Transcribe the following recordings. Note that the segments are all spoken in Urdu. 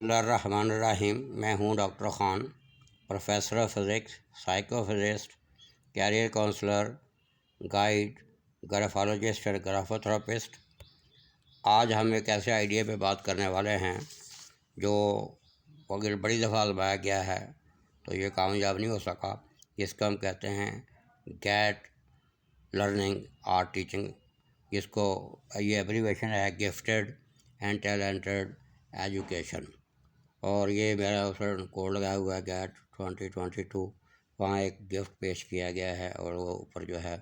بسم اللہ الرحمن الرحیم۔ میں ہوں doctor Khan, professor of physics, psychophysicist, career counsellor, guide, graphologist اور گرافوتھراپسٹ۔ آج ہم ایک ایسے آئیڈیا پہ بات کرنے والے ہیں جو اگر بڑی دفعہ آزمایا گیا ہے تو یہ کامیاب نہیں ہو سکا، جس کو ہم کہتے ہیں گیٹ لرننگ اور ٹیچنگ، جس کو یہ ایبریویشن ہے گفٹیڈ اینڈ ٹیلنٹڈ ایجوکیشن، اور یہ میرا اس پر کوڈ لگا ہوا ہے گیٹ 2022۔ وہاں ایک گفٹ پیش کیا گیا ہے اور وہ اوپر جو ہے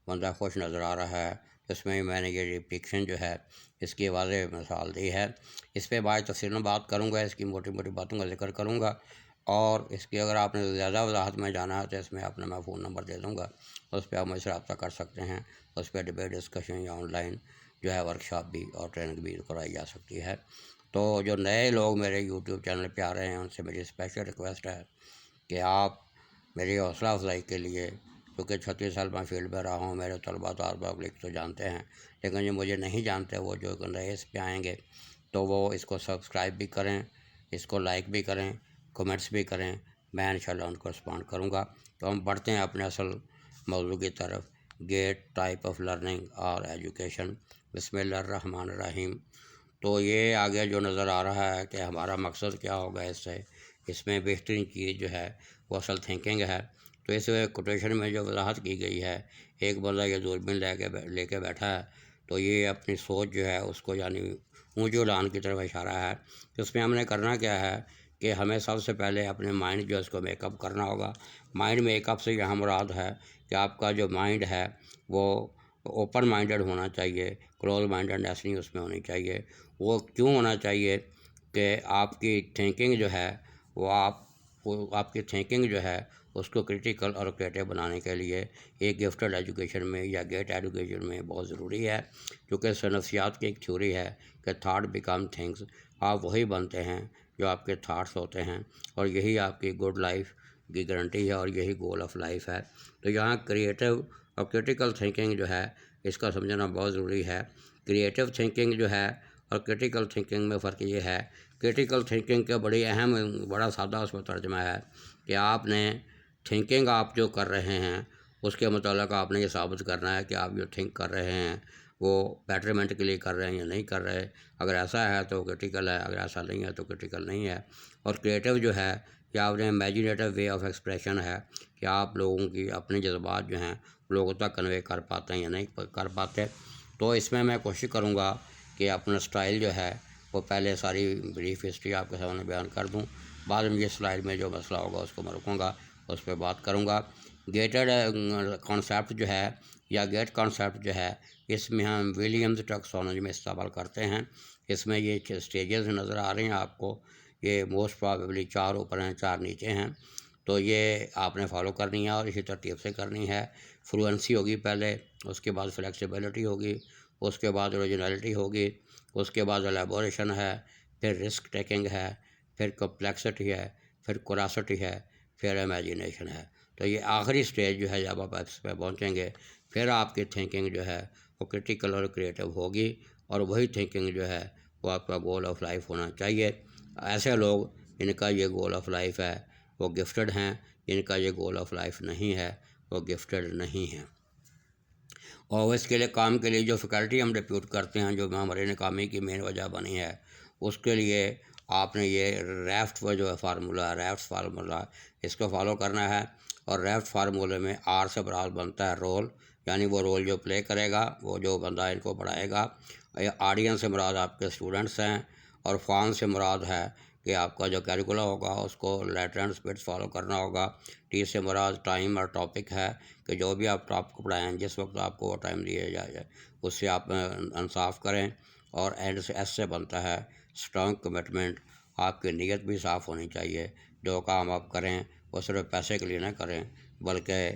بندہ خوش نظر آ رہا ہے، اس میں میں نے یہ ڈپکشن جو ہے اس کی واضح مثال دی ہے۔ اس پہ بڑی تفصیل میں بات کروں گا، اس کی موٹی موٹی باتوں کا ذکر کروں گا، اور اس کی اگر آپ نے زیادہ وضاحت میں جانا ہے تو اس میں اپنا میں فون نمبر دے دوں گا، اس پہ آپ مجھ سے رابطہ کر سکتے ہیں۔ اس پہ ڈبیٹ ڈسکشن یا آن لائن جو ہے ورکشاپ بھی اور ٹریننگ بھی کرائی جا سکتی ہے۔ تو جو نئے لوگ میرے یوٹیوب چینل پہ آ رہے ہیں ان سے میری اسپیشل ریکویسٹ ہے کہ آپ میری حوصلہ افزائی کے لیے، کیونکہ 36 سال میں فیلڈ میں رہا ہوں، میرے طلباء تو پبلک تو جانتے ہیں، لیکن جو مجھے نہیں جانتے وہ جو نئے اس پہ آئیں گے تو وہ اس کو سبسکرائب بھی کریں، اس کو لائک بھی کریں، کمنٹس بھی کریں، میں انشاءاللہ ان کو رسپونڈ کروں گا۔ تو ہم بڑھتے ہیں اپنے اصل موضوع کی طرف، گیٹ ٹائپ آف لرننگ اور ایجوکیشن۔ بسم اللہ الرحمن الرحیم۔ تو یہ آگے جو نظر آ رہا ہے کہ ہمارا مقصد کیا ہوگا اس میں بہترین چیز جو ہے وہ اصل تھنکنگ ہے۔ تو اس کوٹیشن میں جو وضاحت کی گئی ہے، ایک بندہ یہ دوربین لے کے بیٹھا ہے، تو یہ اپنی سوچ جو ہے اس کو یعنی اونچی اڑان کی طرف اشارہ ہے۔ تو اس میں ہم نے کرنا کیا ہے کہ ہمیں سب سے پہلے اپنے مائنڈ جو ہے اس کو میک اپ کرنا ہوگا۔ مائنڈ میک اپ سے یہاں مراد ہے کہ آپ کا جو مائنڈ ہے وہ اوپن مائنڈڈ ہونا چاہیے، کلوز مائنڈڈنیس نہیں اس میں ہونی چاہیے۔ وہ کیوں ہونا چاہیے کہ آپ کی تھنکنگ جو ہے وہ آپ کی تھنکنگ جو ہے اس کو کرٹیکل اور کریٹو بنانے کے لیے ایک گفٹڈ ایجوکیشن میں یا گیٹ ایجوکیشن میں بہت ضروری ہے، کیونکہ نفسیات کی ایک تھیوری ہے کہ تھاٹ بیکم تھنگس۔ آپ وہی بنتے ہیں جو آپ کے تھاٹس ہوتے ہیں، اور یہی آپ کی گڈ لائف کی گارنٹی ہے اور یہی گول آف لائف ہے۔ تو یہاں کریٹو اور کرٹیکل تھنکنگ جو ہے اس کا سمجھنا بہت ضروری ہے۔ کریٹو تھنکنگ جو ہے اور کرٹیکل تھنکنگ میں فرق یہ ہے، کرٹیکل تھنکنگ کا بڑا سادہ اس میں ترجمہ ہے کہ آپ نے تھنکنگ آپ جو کر رہے ہیں اس کے متعلق آپ نے یہ ثابت کرنا ہے کہ آپ جو تھنک کر رہے ہیں وہ بیٹرمنٹ کے لیے کر رہے ہیں یا نہیں کر رہے۔ اگر ایسا ہے تو کرٹیکل ہے، اگر ایسا نہیں ہے تو کرٹیکل نہیں ہے۔ اور کریٹو جو ہے کہ آپ نے امیجنیٹو وے آف ایکسپریشن ہے کہ آپ لوگوں کی اپنے جذبات جو ہیں لوگوں تک کنوے کر پاتے ہیں یا نہیں کر پاتے۔ تو اس میں کوشش کروں گا کہ اپنا سٹائل جو ہے وہ پہلے ساری بریف ہسٹری آپ کے سامنے بیان کر دوں، بعد میں یہ سلائڈ میں جو مسئلہ ہوگا اس کو میں رکوں گا، اس پہ بات کروں گا۔ گیٹڈ کانسیپٹ جو ہے یا گیٹ کانسیپٹ جو ہے اس میں ہم ولیمز ٹیکسانومی میں استعمال کرتے ہیں۔ اس میں یہ اسٹیجز نظر آ رہے ہیں آپ کو، یہ موسٹ پرابیبلی 4 اوپر ہیں 4 نیچے ہیں، تو یہ آپ نے فالو کرنی ہے اور اسی ترتیب سے کرنی ہے۔ فلوئنسی ہوگی پہلے، اس کے بعد فلیکسیبلٹی ہوگی، اس کے بعد اوریجنلٹی ہوگی، اس کے بعد الیبوریشن ہے، پھر رسک ٹیکنگ ہے، پھر کمپلیکسٹی ہے، پھر کوراسٹی ہے، پھر امیجنیشن ہے۔ تو یہ آخری سٹیج جو ہے جب آپ اس پہ پہنچیں گے پھر آپ کی تھنکنگ جو ہے وہ کرٹیکل اور کریٹو ہوگی، اور وہی تھنکنگ جو ہے وہ آپ کا گول آف لائف ہونا چاہیے۔ ایسے لوگ جن کا یہ گول آف لائف ہے وہ گفٹڈ ہیں، جن کا یہ گول آف لائف نہیں ہے وہ گفٹڈ نہیں ہیں۔ اور اس کے لیے کام کے لیے جو فیکلٹی ہم ڈپیوٹ کرتے ہیں، جو ہماری ناکامی کی مین وجہ بنی ہے، اس کے لیے آپ نے یہ ریفٹ جو ہے فارمولہ اس کو فالو کرنا ہے۔ اور ریفٹ فارمولے میں آر سے مراد بنتا ہے رول، یعنی وہ رول جو پلے کرے گا، وہ جو بندہ ان کو پڑھائے گا۔ آڈینس سے مراد آپ کے اسٹوڈنٹس ہیں، اور فان سے مراد ہے کہ آپ کا جو کیریکولم ہوگا اس کو لیٹر اینڈ اسپرٹس فالو کرنا ہوگا۔ ٹی سے مراد ٹائم اور ٹاپک ہے کہ جو بھی آپ ٹاپک کو پڑھائیں جس وقت آپ کو وہ ٹائم دیا جائے اس سے آپ انصاف کریں۔ اور اینڈ سے ایس سے بنتا ہے اسٹرانگ کمٹمنٹ، آپ کی نیت بھی صاف ہونی چاہیے، جو کام آپ کریں وہ صرف پیسے کے لیے نہ کریں بلکہ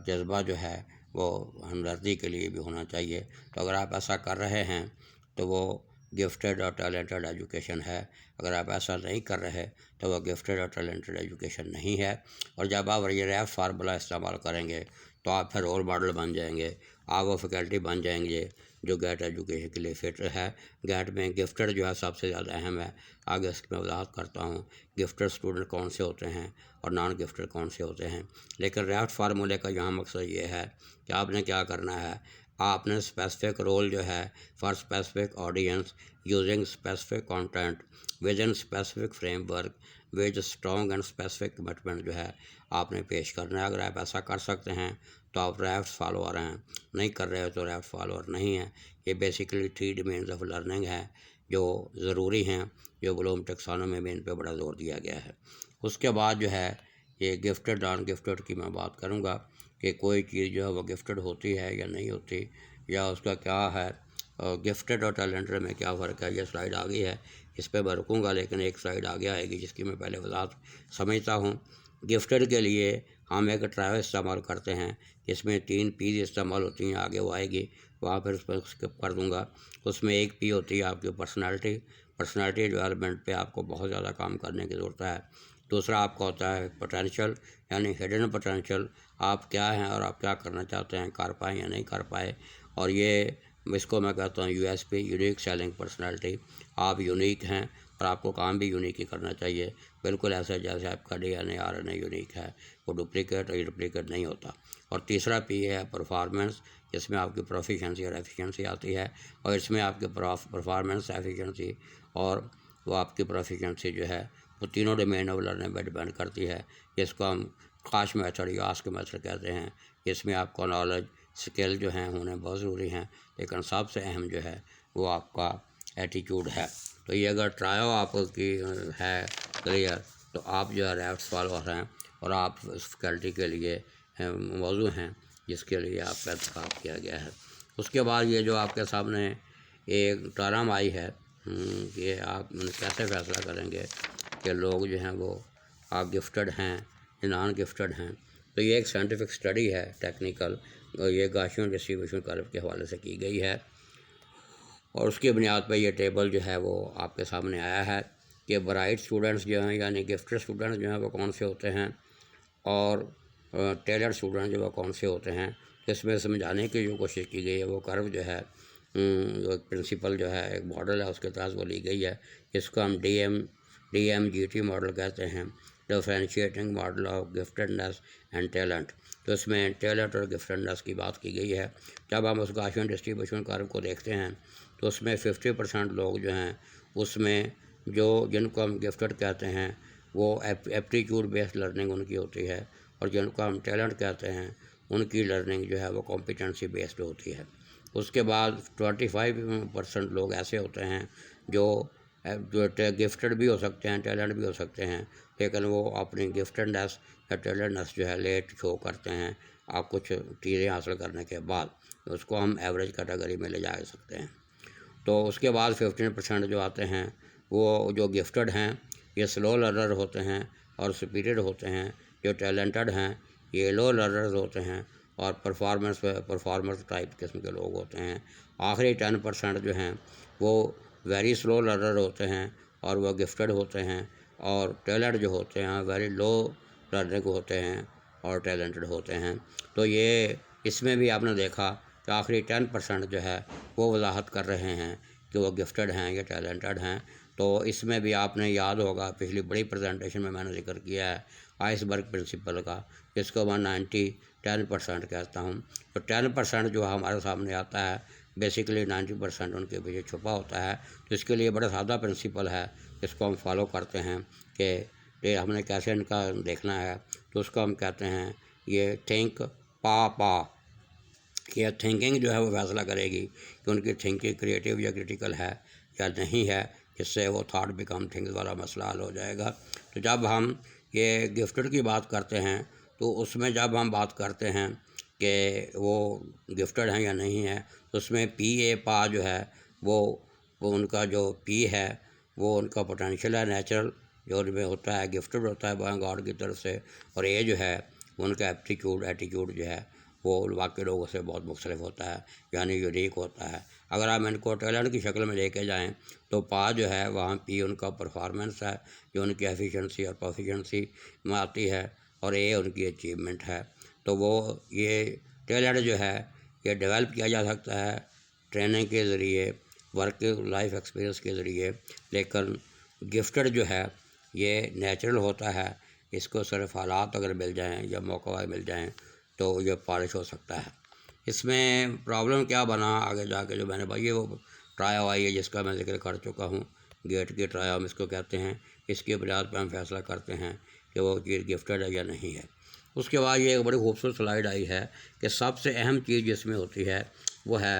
جذبہ جو ہے وہ ہمدردی کے لیے بھی ہونا چاہیے۔ تو اگر آپ ایسا کر رہے ہیں تو وہ گفٹیڈ اور ٹیلنٹڈ ایجوکیشن ہے، اگر آپ ایسا نہیں کر رہے تو وہ گفٹیڈ اور ٹیلنٹڈ ایجوکیشن نہیں ہے۔ اور جب آپ یہ ریف فارمولہ استعمال کریں گے تو آپ پھر رول ماڈل بن جائیں گے، آپ وہ فیکلٹی بن جائیں گے جو گیٹ ایجوکیشن کے لیے فٹ ہے۔ گیٹ میں گفٹڈ جو ہے سب سے زیادہ اہم ہے، آگے اس کی میں وضاحت کرتا ہوں گفٹڈ اسٹوڈنٹ کون سے ہوتے ہیں اور نان گفٹڈ کون سے ہوتے ہیں۔ لیکن ریفٹ فارمولے کا یہاں مقصد یہ ہے کہ آپ نے کیا کرنا ہے، آپ نے اسپیسیفک رول جو ہے for specific audience using specific content with in specific frame work with strong and specific commitment جو ہے آپ نے پیش کرنا ہے۔ اگر آپ ایسا کر سکتے ہیں تو آپ ریفٹ فالوور ہیں، نہیں کر رہے ہو تو ریفٹ فالوور نہیں ہیں۔ یہ بیسیکلی 3 ڈومینز آف لرننگ ہے جو ضروری ہیں، جو بلوم ٹیکسانومی میں ان پہ بڑا زور دیا گیا ہے۔ اس کے بعد جو ہے یہ گفٹڈ نان گفٹڈ کی میں بات کروں گا کہ کوئی چیز جو ہے وہ گفٹڈ ہوتی ہے یا نہیں ہوتی، یا اس کا کیا ہے، گفٹڈ اور ٹیلنٹڈ میں کیا فرق ہے۔ یہ سلائیڈ آ گئی ہے، اس پہ میں رکوں گا، لیکن ایک سلائیڈ آگے آئے گی جس کی میں پہلے وضاحت سمجھتا ہوں۔ گفٹڈ کے لیے ہم ایک ٹرائیو استعمال کرتے ہیں، اس میں 3 پیز استعمال ہوتی ہیں، آگے وہ آئے گی، وہاں پھر اس پہ اسکپ کر دوں گا۔ اس میں ایک پی ہوتی ہے آپ کی پرسنالٹی ڈیولپمنٹ پہ آپ کو بہت زیادہ کام کرنے کی ضرورت ہے۔ دوسرا آپ کا ہوتا ہے پوٹینشیل، یعنی ہڈن پوٹینشیل، آپ کیا ہیں اور آپ کیا کرنا چاہتے ہیں، کر پائیں یا نہیں کر پائے، اور یہ اس کو میں کہتا ہوں U S P, unique selling personality, آپ یونیک ہیں اور آپ کو کام بھی یونیک ہی کرنا چاہیے، بالکل ایسا جیسے آپ کا D N A R N A unique ہے، وہ ڈپلیکیٹ اور ڈپلیکیٹ نہیں ہوتا۔ اور تیسرا پی ہے پرفارمنس، جس میں آپ کی پروفیشنسی اور ایفیشنسی آتی ہے، اور اس میں آپ کی پرفارمنس، ایفیشنسی اور وہ آپ کی پروفیشنسی جو ہے وہ تینوں ڈومین آف لرننگ پہ ڈپینڈ کرتی ہے، جس کو ہم خاص میتھڈ یا آسک میتھڈ کہتے ہیں۔ اس میں آپ کو نالج، اسکل جو ہیں ہونے بہت ضروری ہیں، لیکن سب سے اہم جو ہے وہ آپ کا ایٹیچیوڈ ہے۔ تو یہ اگر ٹرائیو آپ کی ہے کلیئر تو آپ جو ہے ریفٹ فالوور ہیں اور آپ اس فیکلٹی کے لیے موضوع ہیں جس کے لیے آپ کا انتخاب کیا گیا ہے۔ اس کے بعد یہ جو آپ کے سامنے ایک ٹرم آئی ہے کہ آپ کیسے فیصلہ کریں گے کہ لوگ جو ہیں وہ آپ گفٹڈ ہیں یا نان گفٹڈ ہیں، تو یہ ایک سائنٹیفک اسٹڈی ہے ٹیکنیکل، یہ گاشین ڈسٹریبیوشن کرو کے حوالے سے کی گئی ہے، اور اس کی بنیاد پہ یہ ٹیبل جو ہے وہ آپ کے سامنے آیا ہے کہ برائٹ اسٹوڈنٹس جو ہیں یعنی گفٹڈ اسٹوڈنٹس جو ہیں وہ کون سے ہوتے ہیں، اور ٹیلنٹ اسٹوڈنٹ جو وہ کون سے ہوتے ہیں۔ اس میں سمجھانے کی جو کوشش کی گئی ہے وہ کرو جو ہے جو ایک پرنسپل جو ہے ایک ماڈل ہے اس کے تحت وہ لی گئی ہے، اس کو ہم D M G T model کہتے ہیں، differentiating model of giftedness and talent. تو اس میں ٹیلنٹ اور گفٹڈنیس کی بات کی گئی ہے۔ جب ہم اس گاشین ڈسٹریبیوشن کرو کو دیکھتے ہیں تو اس میں 50% لوگ جو ہیں اس میں جن کو ہم گفٹڈ کہتے ہیں وہ ایپٹیچیوڈ بیسڈ لرننگ ان کی ہوتی ہے، اور جن کو ہم ٹیلنٹ کہتے ہیں ان کی لرننگ جو ہے وہ کمپیٹنسی بیسڈ ہوتی ہے۔ اس کے بعد 25% لوگ ایسے ہوتے ہیں جو گفٹڈ بھی ہو سکتے ہیں، ٹیلنٹ بھی ہو سکتے ہیں، لیکن وہ اپنی گفٹڈنیس یا ٹیلنٹنیس جو ہے لیٹ شو کرتے ہیں آپ کچھ چیزیں حاصل کرنے کے بعد، اس کو ہم ایوریج کیٹیگری میں لے جا سکتے ہیں۔ تو اس کے بعد 15% جو آتے ہیں وہ جو گفٹڈ ہیں یہ سلو لرنر ہوتے ہیں اور سپیریڈ ہوتے ہیں، جو ٹیلنٹڈ ہیں یہ لو لرنرز ہوتے ہیں اور پرفارمرز ٹائپ قسم کے لوگ ہوتے ہیں۔ آخری 10% جو ہیں وہ ویری سلو لرنر ہوتے ہیں اور وہ گفٹڈ ہوتے ہیں، اور ٹیلنٹ جو ہوتے ہیں ویری لو لرننگ ہوتے ہیں اور ٹیلنٹڈ ہوتے ہیں۔ تو یہ اس میں بھی آپ نے دیکھا کہ آخری 10% جو ہے وہ وضاحت کر رہے ہیں کہ وہ گفٹڈ ہیں یا ٹیلنٹڈ ہیں۔ تو اس میں بھی آپ نے یاد ہوگا پچھلی بڑی پریزنٹیشن میں نے ذکر کیا ہے آئس برگ پرنسپل کا، جس کو میں 10% کہتا ہوں۔ تو 10% جو ہمارے سامنے آتا ہے بیسیکلی 90% ان کے پیچھے چھپا ہوتا ہے۔ تو اس کے لیے بڑا سادہ پرنسپل ہے، اس کو ہم فالو کرتے ہیں کہ ہم نے کیسے ان کا دیکھنا ہے۔ تو اس کو ہم کہتے ہیں یہ تھنک پا یہ تھنکنگ جو ہے وہ فیصلہ کرے گی کہ ان کی تھنکنگ کریٹیو یا کریٹیکل ہے یا نہیں ہے، جس سے وہ تھاٹ بیکم تھنگز والا مسئلہ حل ہو جائے گا۔ تو جب ہم یہ گفٹڈ کی بات کرتے ہیں تو اس میں جب ہم بات کرتے ہیں کہ وہ گفٹڈ ہیں یا نہیں ہیں، تو اس میں پا جو ہے وہ ان کا جو پی ہے وہ ان کا پوٹینشیل ہے نیچرل جو ان میں ہوتا ہے، گفٹڈ ہوتا ہے بائی گاڈ کی طرف سے، اور اے جو ہے ان کا ایٹیچیوڈ جو ہے وہ باقی لوگوں سے بہت مختلف ہوتا ہے، یعنی یونیک ہوتا ہے۔ اگر ہم ان کو ٹیلنٹ کی شکل میں لے کے جائیں تو پا جو ہے وہاں پی ان کا پرفارمنس ہے جو ان کی ایفیشنسی اور پروفیشنسی میں آتی ہے، اور اے ان کی اچیومنٹ ہے۔ تو وہ یہ ٹیلنٹ جو ہے یہ ڈیولپ کیا جا سکتا ہے، ٹریننگ کے ذریعے، ورک لائف ایکسپیرئنس کے ذریعے، لیکن گفٹڈ جو ہے یہ نیچرل ہوتا ہے، اس کو صرف حالات اگر مل جائیں یا موقع مل جائیں تو یہ پالش ہو سکتا ہے۔ اس میں پرابلم کیا بنا آگے جا کے، جو میں نے بھائی وہ ٹرائل آئی ہے جس کا میں ذکر کر چکا ہوں، گیٹ کی ٹرائل ہم اس کو کہتے ہیں، اس کی بنیاد پہ ہم فیصلہ کرتے ہیں کہ وہ چیز گفٹڈ ہے یا نہیں ہے۔ اس کے بعد یہ ایک بڑی خوبصورت سلائیڈ آئی ہے کہ سب سے اہم چیز جس میں ہوتی ہے وہ ہے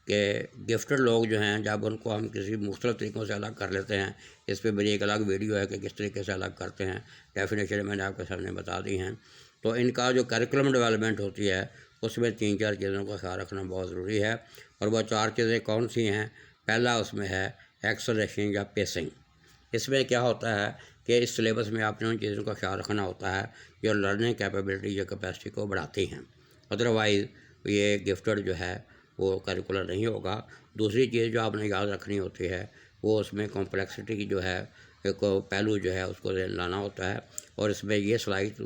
کہ گفٹڈ لوگ جو ہیں جب ان کو ہم کسی مختلف طریقوں سے الگ کر لیتے ہیں، اس پہ میری ایک الگ ویڈیو ہے کہ کس طریقے سے الگ کرتے ہیں، ڈیفینیشن میں نے آپ کے سامنے بتا دی ہیں۔ تو ان کا جو کریکولم ڈیولپمنٹ ہوتی ہے اس میں 3-4 چیزوں کا خیال رکھنا بہت ضروری ہے، اور وہ 4 چیزیں کون سی ہیں؟ پہلا اس میں ہے ایکسلریشن یا پیسنگ۔ اس میں کیا ہوتا ہے کہ اس سلیبس میں آپ نے ان چیزوں کا خیال رکھنا ہوتا ہے جو لرننگ کیپیبلٹی یا کیپیسٹی کو بڑھاتی ہیں، ادروائز یہ گفٹڈ جو ہے وہ کریکولر نہیں ہوگا۔ دوسری چیز جو آپ نے یاد رکھنی ہوتی ہے وہ اس میں کمپلیکسٹی کی جو ہے ایک پہلو جو ہے اس کو لانا ہوتا ہے، اور اس میں یہ صلاحیت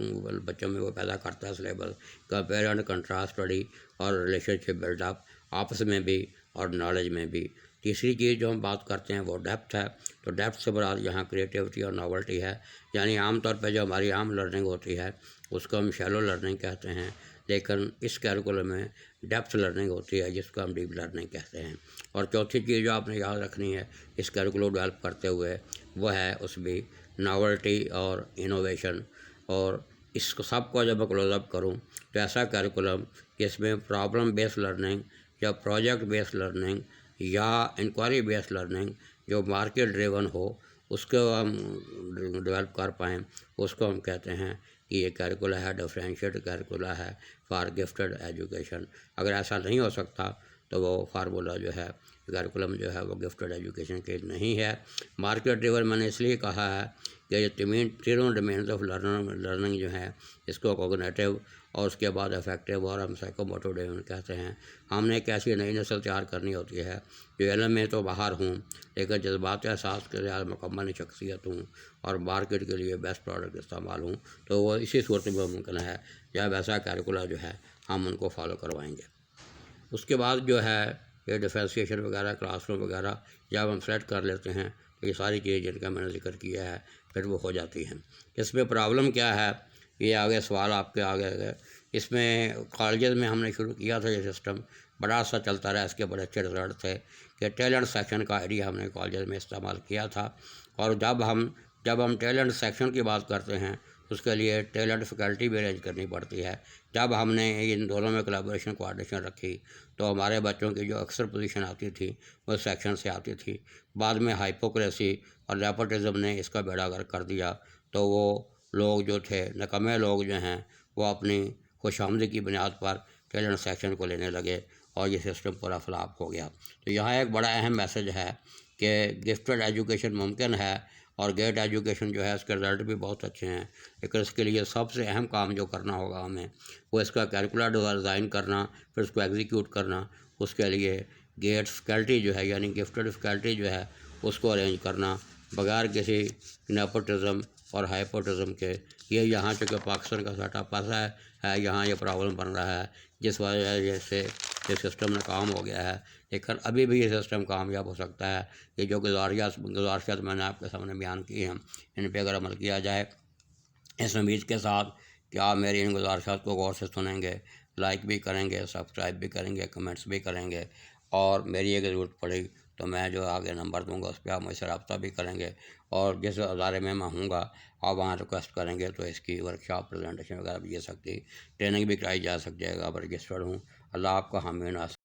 بچوں میں وہ پیدا کرتا ہے syllabus, compare and contrast study اور ریلیشن شپ بلڈ اپ آپس میں بھی اور نالج میں بھی۔ تیسری چیز جو ہم بات کرتے ہیں وہ ڈیپتھ ہے، تو ڈیپتھ سے مراد یہاں کریٹیوٹی اور ناولٹی ہے، یعنی عام طور پہ جو ہماری عام لرننگ ہوتی ہے اس کو ہم شیلو لرننگ کہتے ہیں، لیکن اس کیریکولم میں ڈیپتھ لرننگ ہوتی ہے جس کو ہم ڈیپ لرننگ کہتے ہیں۔ اور چوتھی چیز جو آپ نے یاد رکھنی ہے اس کیریکولم ڈیولپ کرتے ہوئے وہ ہے اس میں ناولٹی اور انوویشن، اور اس کو سب کو جب میں کلوز اپ کروں تو ایسا کیریکولم جس میں پرابلم بیس لرننگ یا پروجیکٹ بیس لرننگ یا انکوائری بیس لرننگ جو مارکیٹ ڈریون ہو اس کو ہم ڈیولپ کر پائیں، اس کو ہم کہتے ہیں کہ یہ کیریکولا ہے ڈفرینشیٹ کیریکولا ہے فار گفٹڈ ایجوکیشن۔ اگر ایسا نہیں ہو سکتا تو وہ فارمولا جو ہے کیریکولم جو ہے وہ گفٹڈ ایجوکیشن کے نہیں ہے۔ مارکیٹ ڈریون میں نے اس لیے کہا ہے کہ یہ تینوں ڈومینز آف لرننگ جو ہیں اس کو کوگنیٹو اور اس کے بعد افیکٹو اور ہم سائیکو موٹو ڈریون کہتے ہیں۔ ہم نے ایک ایسی نئی نسل تیار کرنی ہوتی ہے جو علم میں تو باہر ہوں لیکن جذبات احساس کے لحاظ مکمل شخصیت ہوں اور مارکیٹ کے لیے بیسٹ پروڈکٹ استعمال ہوں، تو وہ اسی صورت میں ممکن ہے جب ایسا کیریکولا جو ہے ہم ان کو فالو کروائیں گے۔ اس کے بعد جو ہے یہ ڈیفرینسیشن وغیرہ کلاس روم وغیرہ جب ہم سیٹ کر لیتے ہیں تو یہ ساری چیزیں جن کا میں نے ذکر کیا ہے پھر وہ ہو جاتی ہیں۔ اس میں پرابلم کیا ہے، یہ آگے سوال آپ کے آگے ہے۔ اس میں کالجز میں ہم نے شروع کیا تھا یہ سسٹم، بڑا سا چلتا رہا، اس کے بڑے اچھے رزلٹ تھے کہ ٹیلنٹ سیکشن کا آئیڈیا ہم نے کالجز میں استعمال کیا تھا، اور جب ہم ٹیلنٹ سیکشن کی بات کرتے ہیں اس کے لیے ٹیلنٹ فیکلٹی بھی ارینج کرنی پڑتی ہے۔ جب ہم نے ان دونوں میں کولابوریشن کوآرڈینیشن رکھی تو ہمارے بچوں کی جو اکثر پوزیشن آتی تھی وہ سیکشن سے آتی تھی۔ بعد میں ہائپوکریسی اور نیپوٹزم نے اس کا بیڑا غرق کر دیا، تو وہ لوگ جو تھے نکمے لوگ جو ہیں وہ اپنی خوش آمدی کی بنیاد پر ٹیلنٹ سیکشن کو لینے لگے اور یہ سسٹم پورا فلاپ ہو گیا۔ تو یہاں ایک بڑا اہم میسج ہے کہ گفٹڈ ایجوکیشن ممکن ہے اور گیٹ ایجوکیشن جو ہے اس کے رزلٹ بھی بہت اچھے ہیں، لیکن اس کے لیے سب سے اہم کام جو کرنا ہوگا ہمیں وہ اس کا کیریکولر ڈیزائن کرنا، پھر اس کو ایگزیکیوٹ کرنا۔ اس کے لیے گیٹ فیکلٹی جو ہے یعنی گفٹڈ فیکلٹی جو ہے اس کو ارینج کرنا بغیر کسی نیپوٹزم اور ہائپوٹزم کے۔ یہ یہاں چونکہ پاکستان کا سیٹ اپ ایسا ہے یہاں یہ پرابلم بن رہا ہے جس وجہ سے یہ سسٹم ناکام ہو گیا ہے، لیکن ابھی بھی یہ سسٹم کامیاب ہو سکتا ہے۔ یہ جو گزارشات میں نے آپ کے سامنے بیان کی ہیں ان پہ اگر عمل کیا جائے، اس امید کے ساتھ کہ آپ میری ان گزارشات کو غور سے سنیں گے، لائک بھی کریں گے، سبسکرائب بھی کریں گے، کمنٹس بھی کریں گے، اور میری اگر ضرورت پڑی تو میں جو آگے نمبر دوں گا اس پہ آپ مجھ سے رابطہ بھی کریں گے، اور جس ادارے میں ہوں گا آپ وہاں ریکویسٹ کریں گے تو اس کی ورکشاپ پریزنٹیشن وغیرہ بھی دے سکتی، ٹریننگ بھی کرائی جا سکتی ہے اگر آپ رجسٹرڈ ہوں۔ اللہ آپ کا حامی و ناصر۔